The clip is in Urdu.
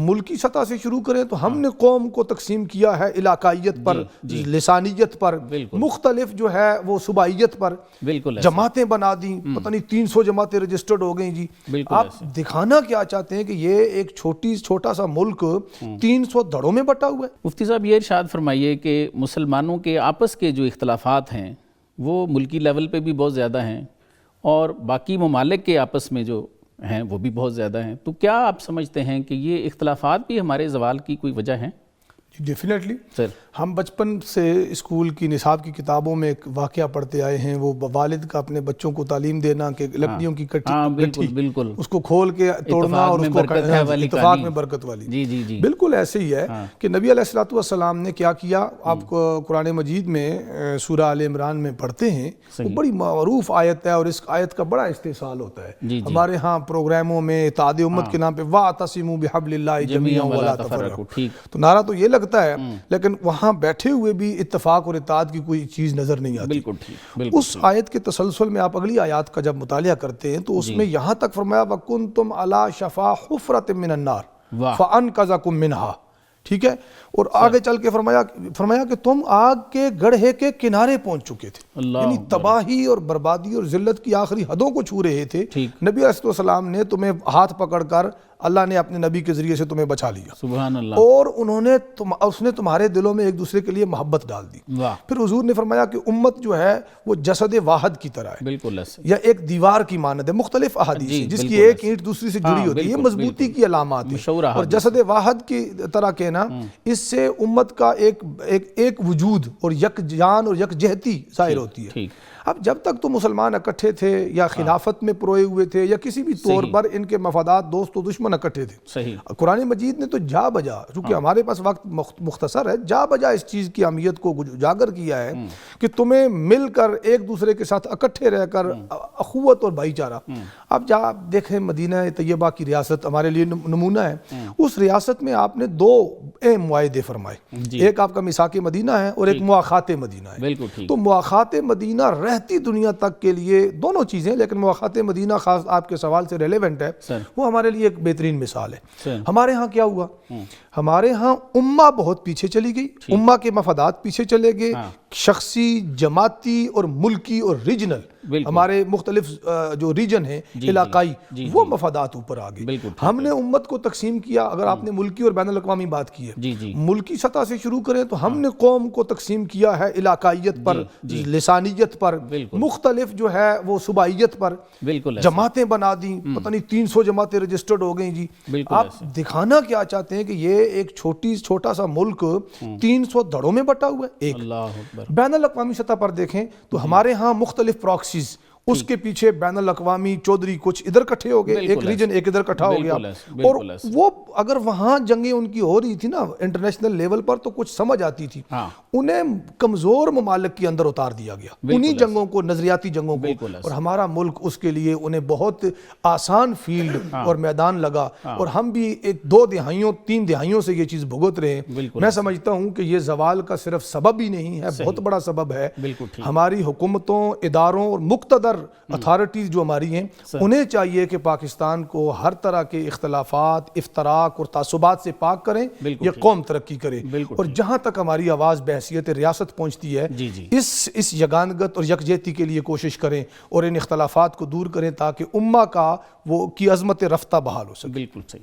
ملکی سطح سے شروع کریں تو ہم نے قوم کو تقسیم کیا ہے علاقائیت پر، لسانیت پر، مختلف جو ہے وہ صوبائیت پر، جماعتیں بنا دیں، پتہ نہیں 300 جماعتیں رجسٹرڈ ہو گئیں جی۔ آپ دکھانا کیا چاہتے ہیں کہ یہ ایک چھوٹا سا ملک 300 دھڑوں میں بٹا ہوا ہے؟ مفتی صاحب یہ ارشاد فرمائیے کہ مسلمانوں کے آپس کے جو اختلافات ہیں وہ ملکی لیول پہ بھی بہت زیادہ ہیں اور باقی ممالک کے آپس میں جو ہیں وہ بھی بہت زیادہ ہیں، تو کیا آپ سمجھتے ہیں کہ یہ اختلافات بھی ہمارے زوال کی کوئی وجہ ہیں؟ ڈیفینیٹلی سر ہم بچپن سے اسکول کی نصاب کی کتابوں میں ایک واقعہ پڑھتے آئے ہیں، وہ والد کا اپنے بچوں کو تعلیم دینا کہ لکڑیوں کی کٹھی بالکل اس کو کھول کے توڑنا اور اس کو اتفاق میں برکت والی، جی بالکل ایسے ہی ہے کہ نبی علیہ الصلوۃ والسلام نے کیا کیا۔ آپ کو قرآن مجید میں سورہ آل عمران میں پڑھتے ہیں، وہ بڑی معروف آیت ہے اور اس آیت کا بڑا استحصال ہوتا ہے ہمارے ہاں پروگراموں میں اتحاد امت کے نام پہ واعتصموا بحبل اللہ جمیعا ولا تفرقوا، تو نعرہ تو یہ لگتا ہے لیکن وہاں بیٹھے ہوئے بھی اتفاق اور اتحاد کی کوئی چیز نظر نہیں آتی۔ اس آیت کے تسلسل میں آپ اگلی آیات کا جب مطالعہ کرتے ہیں تو اس میں یہاں تک فرمایا وَكُنْتُمْ عَلَى شَفَا حُفْرَةٍ مِّنَ النَّارِ فَأَنْقَذَكُم مِّنْهَا، ٹھیک ہے، اور آگے چل کے فرمایا کہ تم آگ کے گڑھے کے کنارے پہنچ چکے تھے، یعنی تباہی اور بربادی اور ذلت کی آخری حدوں کو چھو رہے تھے۔ نبی علیہ السلام نے تمہیں ہاتھ پکڑ کر اللہ نے اپنے نبی کے ذریعے سے تمہیں بچا لیا، سبحان اللہ، اور اس نے تمہارے دلوں میں ایک دوسرے کے لیے محبت ڈال دی۔ پھر حضور نے فرمایا کہ امت جو ہے وہ جسد واحد کی طرح ہے، بالکل یا ایک دیوار کی مانند ہے، مختلف احادیث جس کی ایک اینٹ دوسری سے جڑی ہوتی ہے، یہ مضبوطی کی علامات ہیں، اور جسد واحد کی طرح کہنا اس سے امت کا ایک وجود اور یک جان اور یک جہتی ظاہر ہوتی ہے۔ اب جب تک تو مسلمان اکٹھے تھے یا خلافت میں پروئے ہوئے تھے یا کسی بھی طور پر ان کے مفادات دوست و دشمن اکٹھے تھے، قرآن مجید نے تو جا بجا، چونکہ ہمارے پاس وقت مختصر ہے، جا بجا اس چیز کی اہمیت کو اجاگر کیا ہے کہ تمہیں مل کر ایک دوسرے کے ساتھ اکٹھے رہ کر اخوت اور بھائی چارہ۔ اب جا دیکھیں مدینہ طیبہ کی ریاست ہمارے لیے نمونہ ہے، اس ریاست میں آپ نے دو اہم معاہدے فرمائے، ایک آپ کا میثاق مدینہ ہے اور ایک مواخات مدینہ ہے۔ تو مواخات مدینہ رہتی دنیا تک کے لیے دونوں چیزیں، لیکن مواخات مدینہ خاص آپ کے سوال سے ریلیونٹ ہے، وہ ہمارے لیے ایک بہترین مثال ہے۔ ہمارے ہاں کیا ہوا؟ ہمارے ہاں امہ بہت پیچھے چلی گئی، امہ کے مفادات پیچھے چلے گئے، شخصی، جماعتی اور ملکی اور ریجنل، ہمارے مختلف جو ریجن ہیں علاقائی، وہ مفادات اوپر آ گئے۔ ہم نے امت کو تقسیم کیا، اگر آپ نے ملکی اور بین الاقوامی بات کی ہے، ملکی سطح سے شروع کریں تو ہم نے قوم کو تقسیم کیا ہے علاقائیت پر، لسانیت پر، مختلف جو ہے وہ صوبائیت پر، جماعتیں بنا دیں، پتہ نہیں 300 جماعتیں رجسٹرڈ ہو گئیں جی۔ آپ دکھانا کیا چاہتے ہیں کہ یہ ایک چھوٹا سا ملک 300 دھڑوں میں بٹا ہوا ہے؟ ایک بین الاقوامی سطح پر دیکھیں تو ہمارے ہاں مختلف پراکسیز، اس کے پیچھے بین الاقوامی چودھری کچھ ادھر کٹھے ہو گئے، ایک ریجن ایک ادھر کٹھا ہو گیا، اور وہ اگر وہاں جنگیں ان کی ہو رہی تھی نا انٹرنیشنل لیول پر تو کچھ سمجھ آتی تھی، انہیں کمزور ممالک کے اندر اتار دیا گیا، انہی جنگوں کو، نظریاتی جنگوں کو، اور ہمارا ملک اس کے لیے انہیں بہت آسان فیلڈ اور میدان لگا، اور ہم بھی ایک 2 دہائیوں 3 دہائیوں سے یہ چیز بھگت رہے ہیں۔ میں سمجھتا ہوں کہ یہ زوال کا صرف سبب ہی نہیں ہے، بہت بڑا سبب ہے۔ ہماری حکومتوں، اداروں اور مقتدر اتھارٹیز جو ہماری ہیں، انہیں چاہیے کہ پاکستان کو ہر طرح کے اختلافات، افتراق اور تعصبات سے پاک کریں، یہ قوم ترقی کرے، اور جہاں تک ہماری آواز بحیثیت ریاست پہنچتی ہے اس یگانگت اور یکجہتی کے لیے کوشش کریں اور ان اختلافات کو دور کریں تاکہ امہ کا کی عظمت رفتہ بحال ہو سکے۔ بالکل صحیح۔